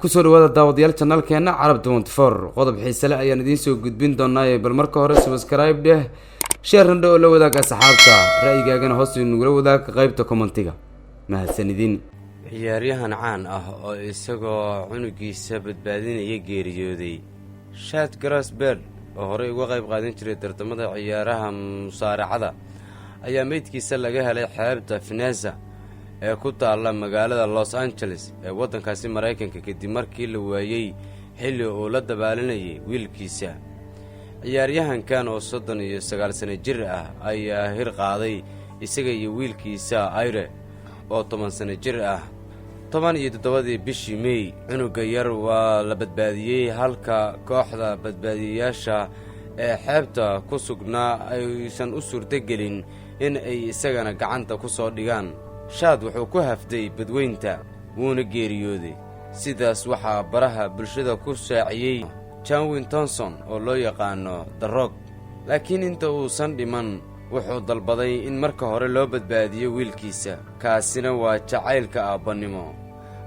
kusoo dhawaada daawadayaal channelkeena Carab 24 qodob xiiso leh ayaan idiin soo gudbin doonaa bal marka hore subscribe dheh share oo la wadaag asxaabta ra'yigaagana hoos inagula wadaag qaybta commentiga mahadsanidin ciyaaryahan caan ah oo isagoo cunugiisa badbaadinaya geeriyooday Shad Grasberg oo hore uga qayb qaadan jiray tartamada ciyaaraha musaaracada ayaa meydkiisa laga helay xeebta Veneza ee ku taala magaalada Los Angeles ee waddankaasi Mareykanka kadib markii la waayay xilli uu la dabaalanayay wiilkiisa. ciyaaryahankan oo 39 sano jir ah ayaa hir qaaday isaga iyo wiilkiisa Ayre oo 10 sano jir ah 17 bishii May. cunuga yar waa la badbaadiyay halka kooxda badbaadiyaasha ee xeebta ku sugnaa aysan u suurtagelin in ay isagana gacanta ku soo dhigaan. Shad wuxuu ku haftay badweynta wuuna geeriyooday. sidaas waxaa baraha bulshada ku shaaciyay John Thompson oo loo yaqaano The Rock. laakiin inta uusan dhiman wuxuu dalbaday in marka hore loo badbaadiyo wiilkiisa, kaasina waa jacaylka aabanimo,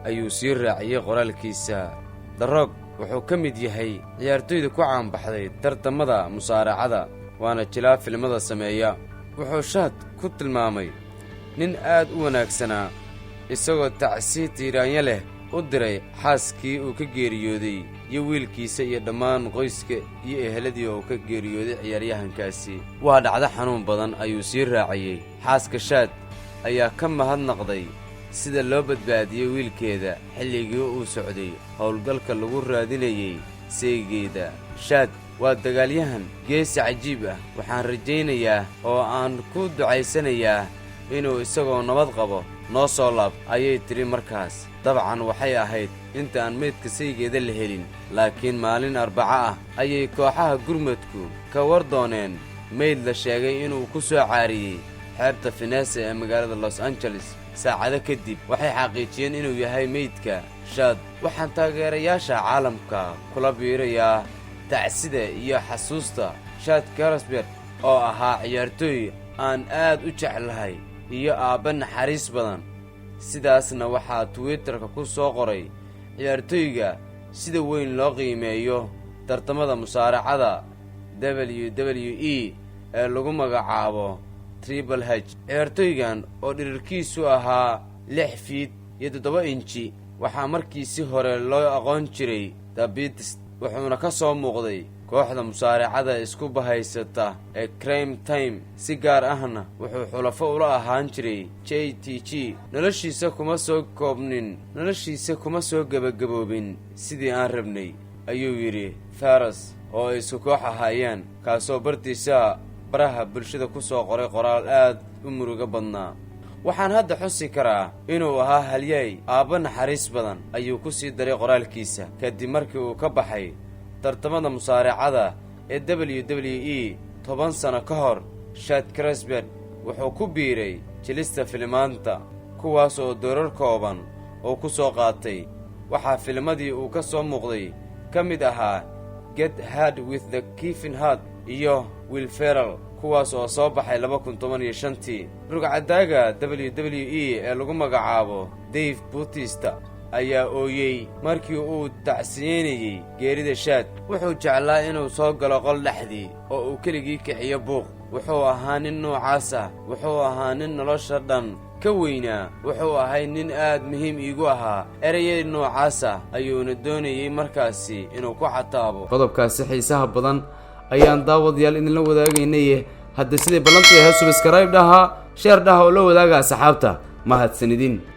ayuu sii raaciyay qoraalkiisa. The Rock wuxuu ka mid yahay ciyaartoyda ku caanbaxday tartamada musaaracada waana jilaa filimada sameeya. wuxuu Shad ku tilmaamay nin aad u wanaagsanaa, isagoo tacsiid tiiraanya leh u diray xaaskii uu ka geeriyooday iyo wiilkiisa iyo dhammaan qoyska iyo eheladii oo ka geeriyooday ciyaaryahankaasi. waa dhacdo xanuun badan, ayuu sii raaciyay. xaaska Shad ayaa ka mahadnaqday sida loo badbaadiyey wiilkeeda xilligii uu socday howlgalka lagu raadinayay seegeeda. Shad waa dagaalyahan geesi cajiib ah. waxaan rajaynayaa oo aan ku ducaysanayaa inuu isagoo nabad qabo noo soo laab, ayay tiri markaas. dabcan waxay ahayd inta aan meydka saygeeda la helin, laakiin maalin Arbaca ah ayay kooxaha gurmadku ka war dooneen meyd la sheegay inuu ku soo caariyey xeebta Veneza ee magaalada Los Angeles. saacado kadib waxay xaqiijiyeen inuu yahay meydka Shad. waxaan taageerayaasha caalamka kula biirayaa tacsida iyo xasuusta Shad Grasberg oo ahaa ciyaartooy aan aad u jeclahay iyo aabba naxariis badan. sidaasna waxaa Twitterka ku soo qoray ciyaartooyga sida weyn loo qiimeeyo tartamada musaaracada WWE ee lagu magacaabo Triple H. ciyaartooygan oo dhirirkiisu ahaa 6 feet iyo 7 inji waxaa markiisi hore loo aqoon jiray The Beast, wuxuuna ka soo muuqday kooxda musaaracada isku bahaysata ee Crime Time. si gaar ahna wuxuu xulafo ula ahaan jiray JTG. noloshiisa kuma soo gabagaboobin sidii aan rabnay, ayuu yidhi Faras oo ay isku koox ahaayeen, kaasoo bartiisa baraha bulshada ku soo qoray qoraal aad u murugo badnaa. waxaan hadda xusi karaa inuu ahaa halyay aabba naxariis badan, ayuu ku sii daray qoraalkiisa kadib markii uu ka baxay tartamada musaaracada ee WWE 10 sano ka hor. Shad Grasberg wuxuu ku biiray jilista filimaanta, kuwaas oo doorar kooban oo ku soo qaatay. waxaa filmadii uu ka soo muuqday ka mid ahaa Get Hard with the Kevin Hart iyo Will Ferrell, kuwaas oo soo baxay 2015. rugcadaaga WWE ee lagu magacaabo Dave Bautista ayaa ooyey markii uu tacsiyeynayay geerida Shad. wuxuu jeclaa inuu soo galo qol dhexdii oo uu keligii kiciyo buuq. wuxuu ahaa nin noocaas ah. wuxuu ahaa nin nolosha dhan ka weynaa. wuxuu ahay nin aad muhiim iigu ahaa. erayada noocaas ah ayuuna doonayay markaasi inuu ku xataabo. qodobkaasi xiisaha badan ayaan daawadayaal idinla wadaagaynay. hadda siday ballantu yahay subscribe dhaha, share dhaha oo la wadaaga asxaabta. mahadsanidin.